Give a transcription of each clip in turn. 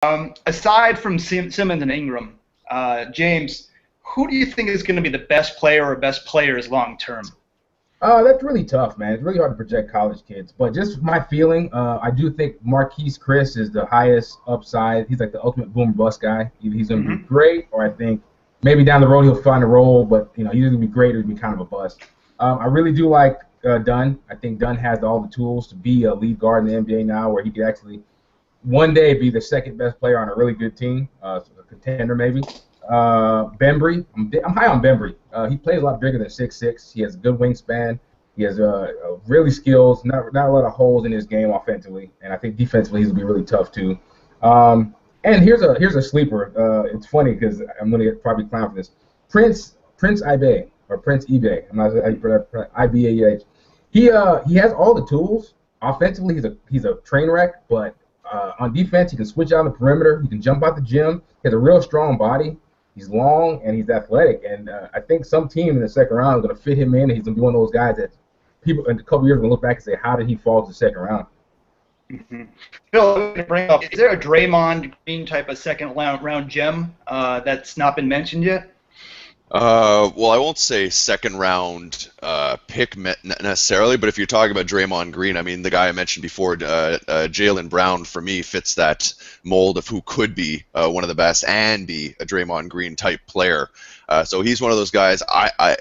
Aside from Simmons and Ingram, James, who do you think is going to be the best player or best players long term? That's really tough, man. It's really hard to project college kids. But just my feeling, I do think Marquese Kris is the highest upside. He's like the ultimate boom bust guy. Either he's going to be great, or I think maybe down the road he'll find a role. But he's going to be great or he'll be kind of a bust. I really do like Dunn. I think Dunn has all the tools to be a lead guard in the NBA now, where he could actually one day be the second best player on a really good team, a contender maybe. Bembry, I'm high on Bembry. He plays a lot bigger than 6'6". He has a good wingspan. He has really skills, not a lot of holes in his game offensively, and I think defensively he's gonna be really tough too. And here's a sleeper. It's funny because I'm gonna get probably clowned for this. Prince Ibeh or Prince Ibeh. I'm not Ibeah. He has all the tools. Offensively, he's a train wreck, but on defense he can switch out on the perimeter. He can jump out the gym. He has a real strong body. He's long and he's athletic, and I think some team in the second round is going to fit him in, and he's going to be one of those guys that people in a couple years are going to look back and say, how did he fall to the second round? Phil, I'm going to bring up, is there a Draymond Green type of second round gem that's not been mentioned yet? Well, I won't say second round pick necessarily, but if you're talking about Draymond Green, I mean, the guy I mentioned before, Jaylen Brown, for me, fits that mold of who could be one of the best and be a Draymond Green type player. So he's one of those guys. I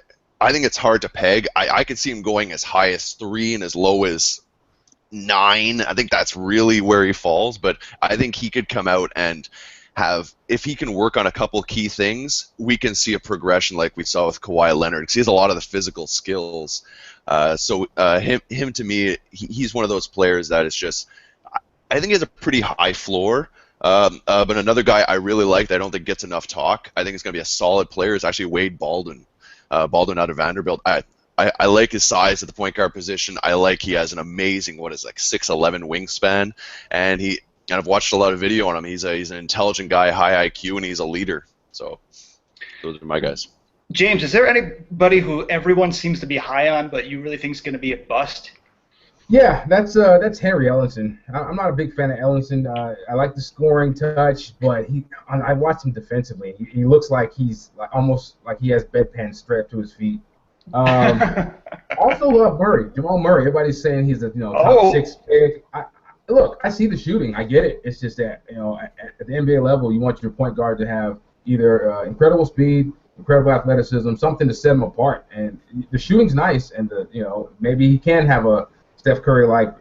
think it's hard to peg. I could see him going as high as 3 and as low as 9. I think that's really where he falls, but I think he could come out and if he can work on a couple key things, we can see a progression like we saw with Kawhi Leonard, because he has a lot of the physical skills. So him to me, he's one of those players that is just, I think he has a pretty high floor. But another guy I really like that I don't think gets enough talk, I think is going to be a solid player, is actually Wade Baldwin. Baldwin out of Vanderbilt. I like his size at the point guard position. I like he has an amazing, 6'11" wingspan, and I've watched a lot of video on him. He's an intelligent guy, high IQ, and he's a leader. So those are my guys. James, is there anybody who everyone seems to be high on, but you really think is going to be a bust? Yeah, that's Harry Ellenson. I'm not a big fan of Ellenson. I like the scoring touch, but I watched him defensively. He looks like he's almost like he has bedpan strapped to his feet. Also love Murray, Jamal Murray. Everybody's saying he's a top 6 pick. Look, I see the shooting. I get it. It's just that, at the NBA level, you want your point guard to have either incredible speed, incredible athleticism, something to set him apart. And the shooting's nice, and maybe he can have a Steph Curry-like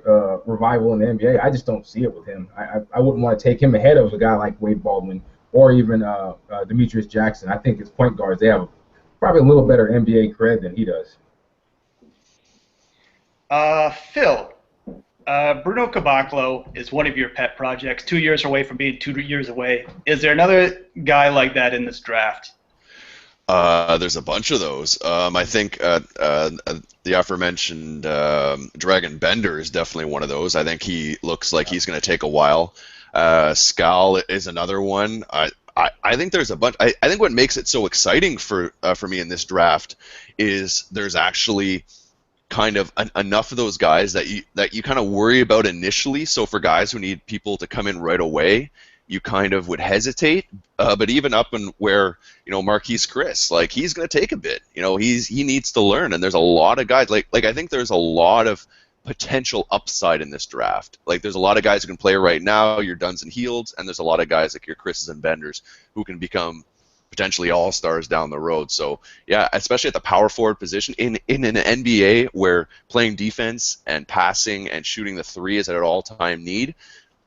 revival in the NBA. I just don't see it with him. I wouldn't want to take him ahead of a guy like Wade Baldwin or even Demetrius Jackson. I think his point guards, they have probably a little better NBA cred than he does. Phil. Bruno Caboclo is one of your pet projects, 2 years away from being 2 years away. Is there another guy like that in this draft? There's a bunch of those. I think the aforementioned Dragan Bender is definitely one of those. I think he looks like he's going to take a while. Skal is another one. I think there's a bunch. I think what makes it so exciting for me in this draft is there's actually kind of enough of those guys that you kind of worry about initially. So for guys who need people to come in right away, you kind of would hesitate. But even up in where Marquese Kris, like, he's going to take a bit. He needs to learn, and there's a lot of guys like I think there's a lot of potential upside in this draft. Like, there's a lot of guys who can play right now, your Dunns and Hields, and there's a lot of guys like your Krises and Benders who can become potentially all-stars down the road. So yeah, especially at the power forward position in an NBA where playing defense and passing and shooting the 3 is at an all-time need,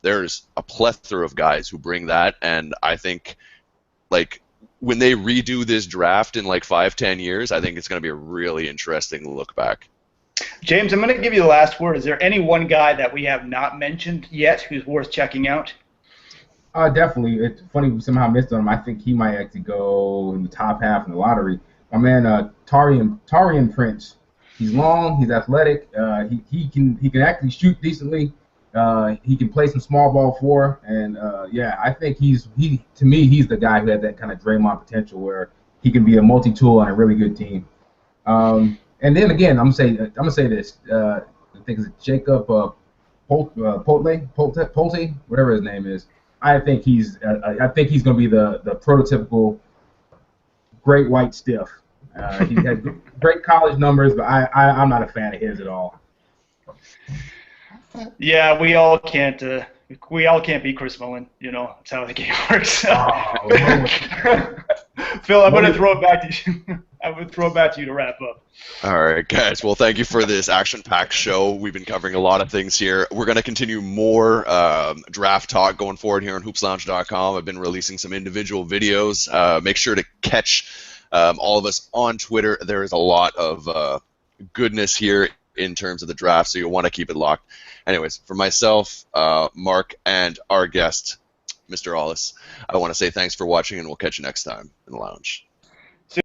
there's a plethora of guys who bring that. And I think, like, when they redo this draft in like 5-10 years, I think it's going to be a really interesting look back. James, I'm going to give you the last word. Is there any one guy that we have not mentioned yet who's worth checking out? Definitely. It's funny we somehow missed on him. I think he might actually go in the top half in the lottery. My man, Taurean Prince. He's long. He's athletic. He can actually shoot decently. He can play some small ball 4. And I think to me he's the guy who has that kind of Draymond potential where he can be a multi-tool on a really good team. And then again, I'm gonna say this. I think it's Jakob Poeltl, whatever his name is. I think he's going to be the prototypical great white stiff. He had great college numbers, but I'm not a fan of his at all. Yeah, we all can't beat Chris Mullin. You know, that's how the game works. Phil, I'm gonna throw it back to you. I'm gonna throw it back to you to wrap up. All right, guys. Well, thank you for this action-packed show. We've been covering a lot of things here. We're going to continue more draft talk going forward here on hoopslounge.com. I've been releasing some individual videos. Make sure to catch all of us on Twitter. There is a lot of goodness here in terms of the draft, so you'll want to keep it locked. Anyways, for myself, Mark, and our guest, Mr. Ollis, I want to say thanks for watching, and we'll catch you next time in the lounge.